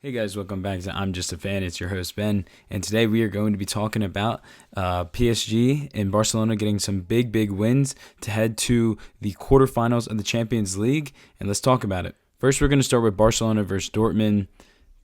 Hey guys, welcome back to I'm Just a Fan. It's your host Ben, and today we are going to be talking about PSG and Barcelona getting some big wins to head to the quarterfinals of the Champions League, and let's talk about it. First, we're going to start with Barcelona versus Dortmund.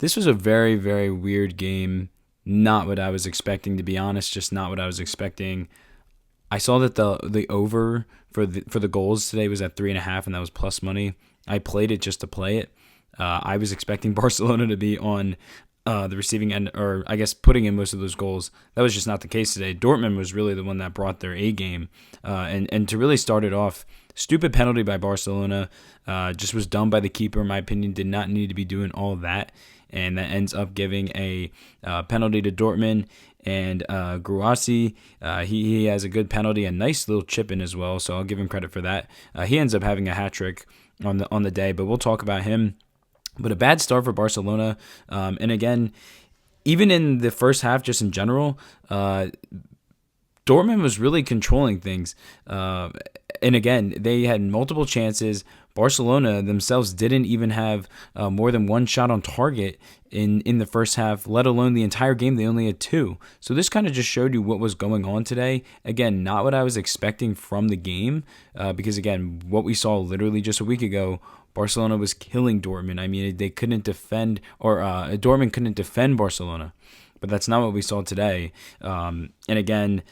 This was a very weird game. Not what I was expecting, to be honest. Just not what I was expecting. I saw that the over for the goals today was at 3.5, and that was plus money. I played it just to play it. I was expecting Barcelona to be on the receiving end, or I guess putting in most of those goals. That was just not the case today. Dortmund was really the one that brought their A game, and to really start it off, stupid penalty by Barcelona, just was done by the keeper. In my opinion, did not need to be doing all that, and that ends up giving a penalty to Dortmund. And Guirassy, he has a good penalty, a nice little chip in as well, so I'll give him credit for that. He ends up having a hat trick on the day, but we'll talk about him. But a bad start for Barcelona. And again, even in the first half, just in general, Dortmund was really controlling things. And again, they had multiple chances. Barcelona themselves didn't even have more than one shot on target in the first half, let alone the entire game. They only had two. So this kind of just showed you what was going on today. Again, not what I was expecting from the game, because again, what we saw literally just a week ago, Barcelona was killing Dortmund. I mean, they couldn't defend, or Dortmund couldn't defend Barcelona. But that's not what we saw today. And again,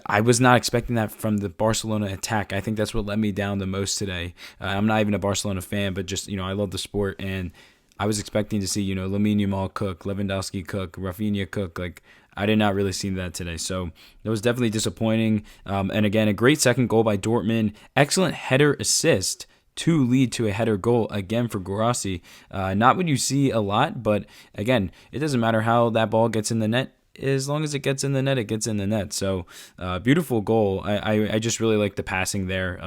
I was not expecting that from the Barcelona attack. I think that's what let me down the most today. I'm not even a Barcelona fan, but just, I love the sport, and I was expecting to see, Lamine, Yamal cook, Lewandowski cook, Rafinha cook. Like, I did not really see that today. So that was definitely disappointing. And again, a great second goal by Dortmund. Excellent header assist to lead to a header goal again for Guirassy. Not what you see a lot, but again, it doesn't matter how that ball gets in the net. As long as it gets in the net, it gets in the net. So beautiful goal. I just really like the passing there.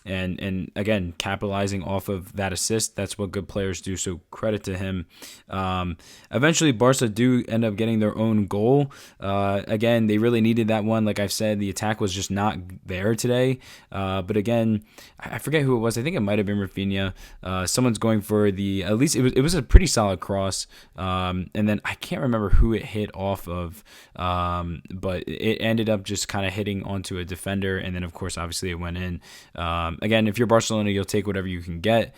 And again, capitalizing off of that assist, that's what good players do, so credit to him. Eventually, Barca do end up getting their own goal. Again, they really needed that one. Like I've said, the attack was just not there today. But again, I forget who it was. I think it might have been Rafinha. Someone's going for at least it was a pretty solid cross. And then I can't remember who it hit off of, but it ended up just kind of hitting onto a defender, and then of course, obviously, it went in. Again, if you're Barcelona, you'll take whatever you can get.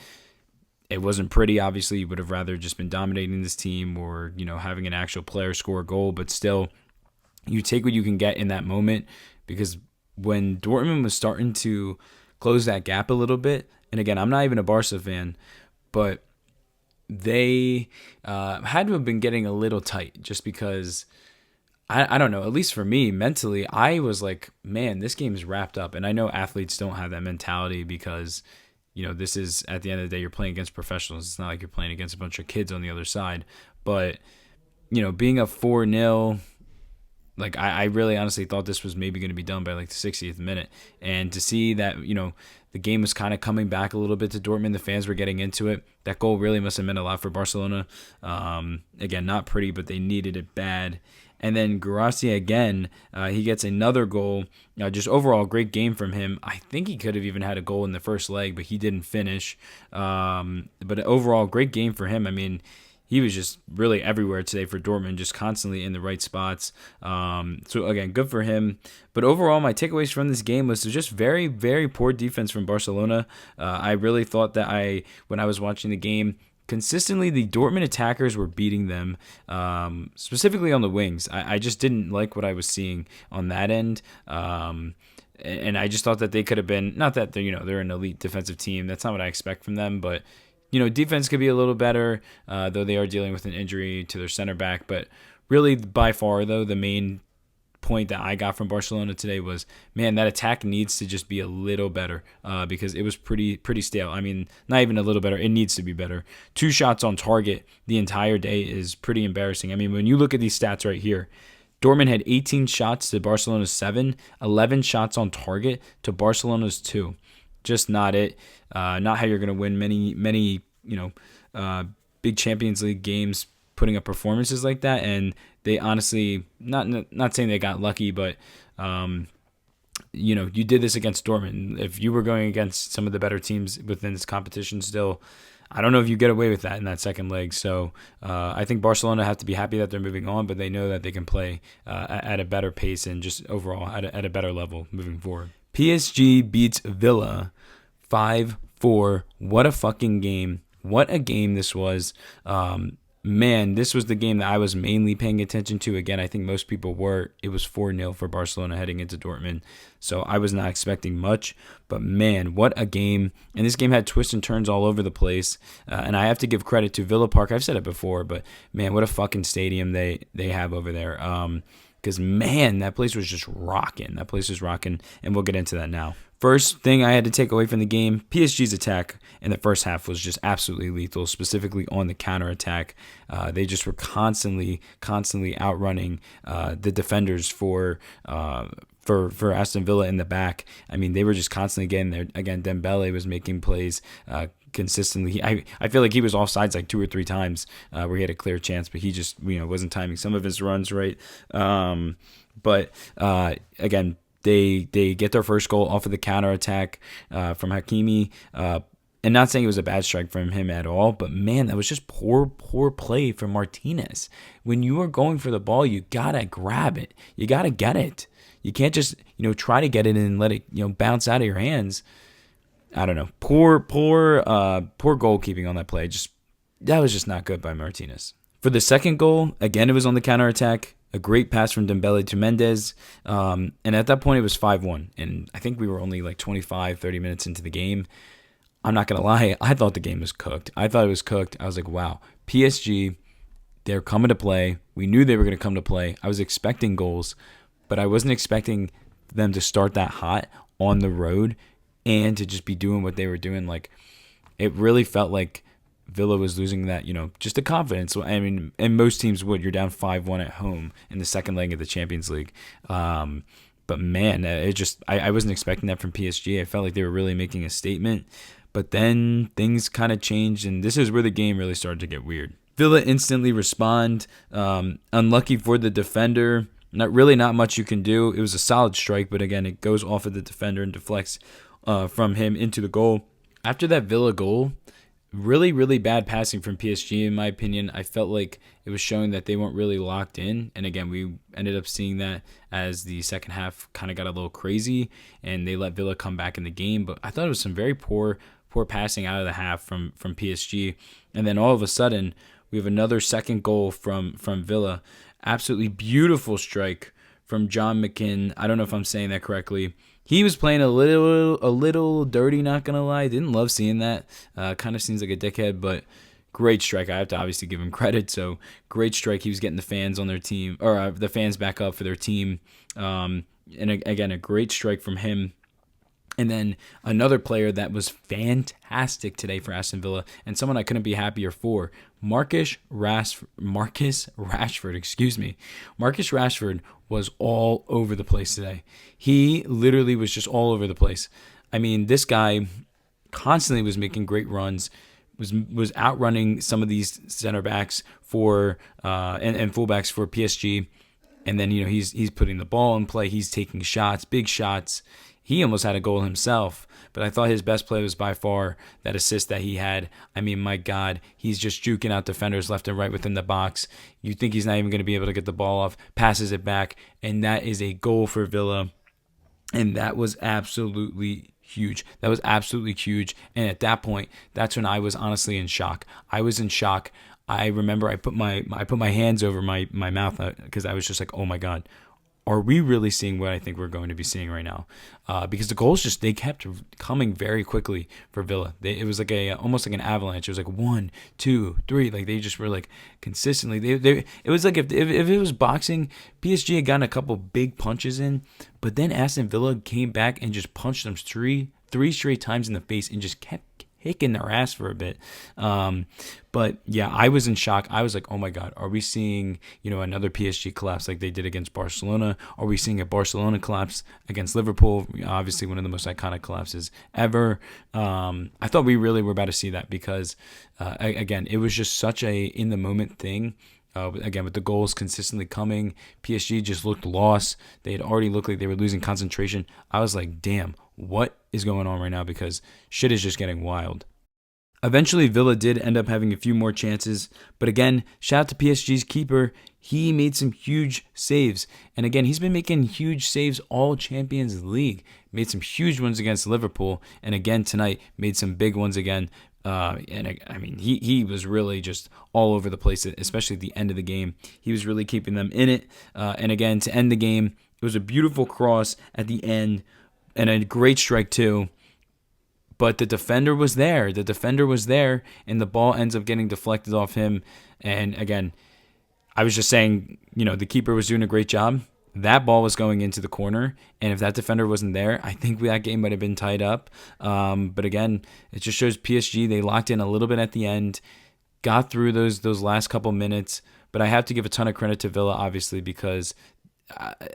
It wasn't pretty. Obviously, you would have rather just been dominating this team, or having an actual player score a goal. But still, you take what you can get in that moment, because when Dortmund was starting to close that gap a little bit, and again, I'm not even a Barca fan, but they had to have been getting a little tight, just because I don't know, at least for me, mentally, I was like, man, this game is wrapped up. And I know athletes don't have that mentality, because, this is, at the end of the day, you're playing against professionals. It's not like you're playing against a bunch of kids on the other side. But, being a 4-0, like, I really honestly thought this was maybe going to be done by like the 60th minute. And to see that, the game was kind of coming back a little bit to Dortmund, the fans were getting into it. That goal really must have meant a lot for Barcelona. Again, not pretty, but they needed it bad. And then Guirassy again, he gets another goal. Just overall, great game from him. I think he could have even had a goal in the first leg, but he didn't finish. But overall, great game for him. I mean, he was just really everywhere today for Dortmund, just constantly in the right spots. So again, good for him. But overall, my takeaways from this game was just very poor defense from Barcelona. I really thought that when I was watching the game, consistently, the Dortmund attackers were beating them, specifically on the wings. I just didn't like what I was seeing on that end. And I just thought that they could have been, not that they're an elite defensive team. That's not what I expect from them. But, defense could be a little better, though they are dealing with an injury to their center back. But really, by far, though, the main point that I got from Barcelona today was, man, that attack needs to just be a little better, because it was pretty stale. I mean, not even a little better. It needs to be better. 2 shots on target the entire day is pretty embarrassing. I mean, when you look at these stats right here, Dortmund had 18 shots to Barcelona's 7, 11 shots on target to Barcelona's 2. Just not it. Not how you're going to win many big Champions League games, putting up performances like that. And they honestly, not saying they got lucky, but you did this against Dortmund. If you were going against some of the better teams within this competition still, I don't know if you get away with that in that second leg. So I think Barcelona have to be happy that they're moving on, but they know that they can play at a better pace and just overall at a better level moving forward. PSG beats Villa 5-4. What a fucking game. What a game this was. Man, this was the game that I was mainly paying attention to. Again, I think most people were. It was 4-0 for Barcelona heading into Dortmund. So I was not expecting much. But man, what a game. And this game had twists and turns all over the place. And I have to give credit to Villa Park. I've said it before, but man, what a fucking stadium they have over there. Because, man, that place was just rocking. That place was rocking, and we'll get into that now. First thing I had to take away from the game, PSG's attack in the first half was just absolutely lethal, specifically on the counterattack. They just were constantly outrunning the defenders for Aston Villa in the back. I mean, they were just constantly getting there. Again, Dembele was making plays consistently. I feel like he was offsides like 2 or 3 times where he had a clear chance, but he just wasn't timing some of his runs right. But again, they get their first goal off of the counterattack from Hakimi. And not saying it was a bad strike from him at all, but man, that was just poor play from Martinez. When you are going for the ball, you gotta grab it. You gotta get it. You can't just try to get it and let it bounce out of your hands. I don't know. Poor goalkeeping on that play. That was just not good by Martinez. For the second goal, again, it was on the counterattack. A great pass from Dembele to Mendes. And at that point, it was 5-1. And I think we were only like 25, 30 minutes into the game. I'm not going to lie. I thought the game was cooked. I thought it was cooked. I was like, wow, PSG, they're coming to play. We knew they were going to come to play. I was expecting goals, but I wasn't expecting them to start that hot on the road and to just be doing what they were doing. Like, it really felt like Villa was losing that, just the confidence. I mean, and most teams would. You're down 5-1 at home in the second leg of the Champions League. But man, I wasn't expecting that from PSG. I felt like they were really making a statement. But then things kind of changed, and this is where the game really started to get weird. Villa instantly respond. Unlucky for the defender. Not much you can do. It was a solid strike, but again, it goes off of the defender and deflects from him into the goal. After that Villa goal, really, really bad passing from PSG, in my opinion. I felt like it was showing that they weren't really locked in. And again, we ended up seeing that as the second half kind of got a little crazy, and they let Villa come back in the game. But I thought it was some very poor passing out of the half from PSG. And then all of a sudden, we have another second goal from Villa. Absolutely beautiful strike from John McKinn. I don't know if I'm saying that correctly. He was playing a little dirty, not going to lie. Didn't love seeing that. Kind of seems like a dickhead, but great strike. I have to obviously give him credit. So great strike. He was getting the fans on their team, or the fans back up for their team. And again, a great strike from him. And then another player that was fantastic today for Aston Villa, and someone I couldn't be happier for, Marcus Rashford. Marcus Rashford was all over the place today. He literally was just all over the place. I mean, this guy constantly was making great runs, was outrunning some of these center backs for and fullbacks for PSG. And then he's putting the ball in play. He's taking shots, big shots. He almost had a goal himself, but I thought his best play was by far that assist that he had. I mean, my God, he's just juking out defenders left and right within the box. You think he's not even going to be able to get the ball off, passes it back, and that is a goal for Villa. And that was absolutely huge. That was absolutely huge. And at that point, that's when I was honestly in shock. I was in shock. I remember I put my hands over my mouth because I was just like, oh my God. Are we really seeing what I think we're going to be seeing right now? Because the goals they kept coming very quickly for Villa. It was like almost like an avalanche. It was like 1, 2, 3. Like they just were like consistently. It was like if it was boxing, PSG had gotten a couple big punches in, but then Aston Villa came back and just punched them three straight times in the face and just kept kicking their ass for a bit. But yeah, I was in shock. I was like, oh my God, are we seeing, another PSG collapse like they did against Barcelona? Are we seeing a Barcelona collapse against Liverpool? Obviously one of the most iconic collapses ever. I thought we really were about to see that because, again, it was just such a in the moment thing. Again, with the goals consistently coming, PSG just looked lost. They had already looked like they were losing concentration. I was like, damn, what is going on right now? Because shit is just getting wild. Eventually, Villa did end up having a few more chances, but again, shout out to PSG's keeper. He made some huge saves, and again, he's been making huge saves all Champions League. Made some huge ones against Liverpool, and again tonight made some big ones again. And I mean, he was really just all over the place, especially at the end of the game. He was really keeping them in it. And again, to end the game, it was a beautiful cross at the end, and a great strike too. But the defender was there. The defender was there, and the ball ends up getting deflected off him. And again, I was just saying, the keeper was doing a great job. That ball was going into the corner, and if that defender wasn't there, I think that game might have been tied up. But again, it just shows PSG, they locked in a little bit at the end, got through those last couple minutes. But I have to give a ton of credit to Villa, obviously, because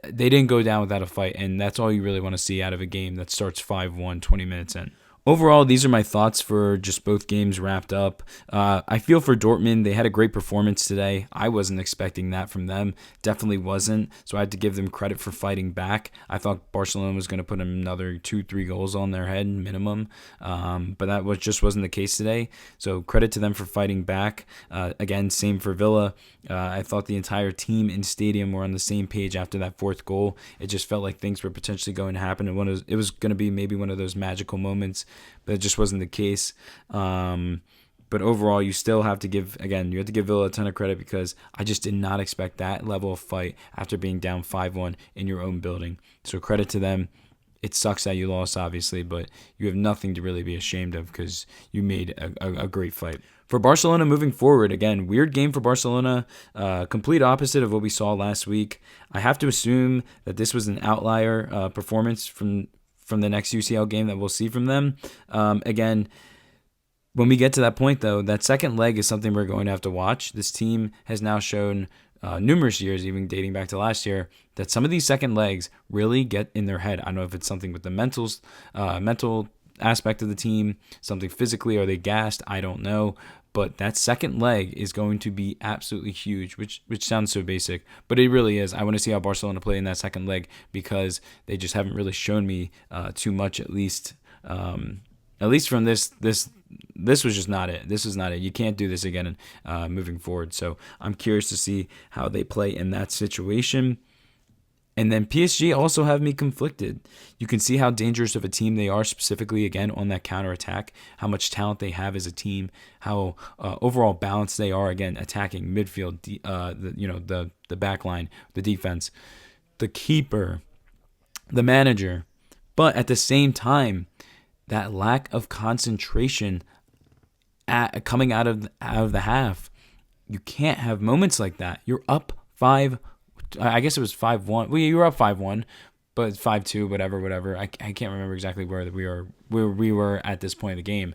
they didn't go down without a fight, and that's all you really want to see out of a game that starts 5-1, 20 minutes in. Overall, these are my thoughts for just both games wrapped up. I feel for Dortmund. They had a great performance today. I wasn't expecting that from them. Definitely wasn't. So I had to give them credit for fighting back. I thought Barcelona was going to put another 2-3 goals on their head minimum. But that just wasn't the case today. So credit to them for fighting back. Again, same for Villa. I thought the entire team in stadium were on the same page after that fourth goal. It just felt like things were potentially going to happen. And it was going to be maybe one of those magical moments, but it just wasn't the case. But overall, you still have to give Villa a ton of credit, because I just did not expect that level of fight after being down 5-1 in your own building. So credit to them. It sucks that you lost, obviously, but you have nothing to really be ashamed of, because you made a great fight. For Barcelona moving forward, again, weird game for Barcelona, complete opposite of what we saw last week. I have to assume that this was an outlier performance from the next UCL game that we'll see from them. Again, when we get to that point, though, that second leg is something we're going to have to watch. This team has now shown numerous years, even dating back to last year, that some of these second legs really get in their head. I don't know if it's something with the mental aspect of the team, something physically, are they gassed? I don't know. But that second leg is going to be absolutely huge, which sounds so basic, but it really is. I want to see how Barcelona play in that second leg, because they just haven't really shown me too much, at least from this. This was just not it. This is not it. You can't do this again moving forward. So I'm curious to see how they play in that situation. And then PSG also have me conflicted. You can see how dangerous of a team they are, specifically, again, on that counterattack, how much talent they have as a team, how overall balanced they are, again, attacking midfield, the back line, the defense, the keeper, the manager. But at the same time, that lack of concentration coming out of the half, you can't have moments like that. You're up 5. I guess it was 5-1. Well, you were up 5-1, but 5-2, whatever. I can't remember exactly where we were at this point of the game.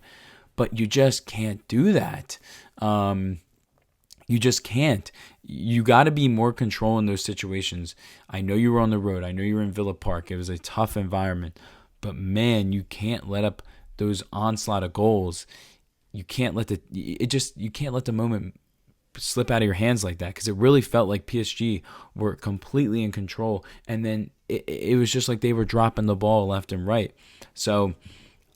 But you just can't do that. You just can't. You got to be more control in those situations. I know you were on the road. I know you were in Villa Park. It was a tough environment. But man, you can't let up those onslaught of goals. You can't let the moment slip out of your hands like that, because it really felt like PSG were completely in control, and then it was just like they were dropping the ball left and right. So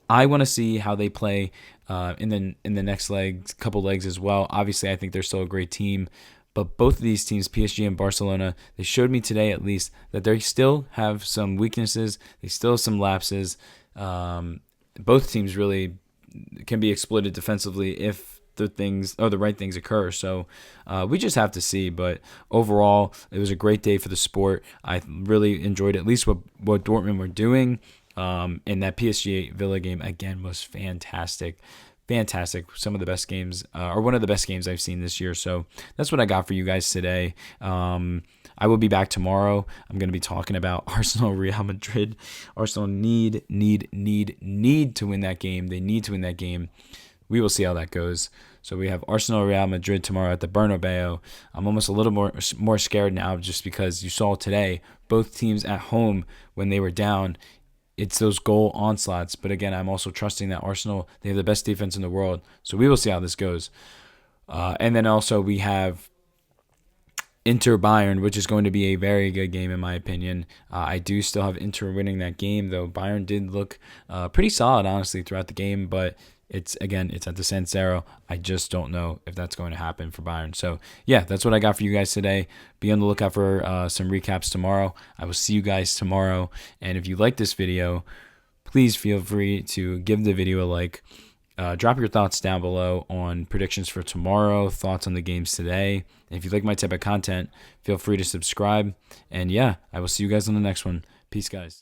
I want to see how they play in the next couple legs as well. Obviously, I think they're still a great team, but both of these teams, PSG and Barcelona, they showed me today at least that they still have some weaknesses. They still have some lapses. Both teams really can be exploited defensively if the right things occur. So we just have to see. But overall, it was a great day for the sport. I really enjoyed at least what Dortmund were doing. And that PSG Villa game, again, was fantastic. Fantastic. Some of the best games, or one of the best games I've seen this year. So that's what I got for you guys today. I will be back tomorrow. I'm going to be talking about Arsenal, Real Madrid. Arsenal need to win that game. They need to win that game. We will see how that goes. So we have Arsenal, Real Madrid tomorrow at the Bernabeu. I'm almost a little more scared now, just because you saw today both teams at home when they were down. It's those goal onslaughts. But again, I'm also trusting that Arsenal, they have the best defense in the world. So we will see how this goes. And then also we have Inter Bayern, which is going to be a very good game in my opinion. I do still have Inter winning that game, though Bayern did look pretty solid, honestly, throughout the game. But It's at the San Siro. I just don't know if that's going to happen for Bayern. So yeah, that's what I got for you guys today. Be on the lookout for some recaps tomorrow. I will see you guys tomorrow. And if you like this video, please feel free to give the video a like. Drop your thoughts down below on predictions for tomorrow, thoughts on the games today. And if you like my type of content, feel free to subscribe. And yeah, I will see you guys on the next one. Peace, guys.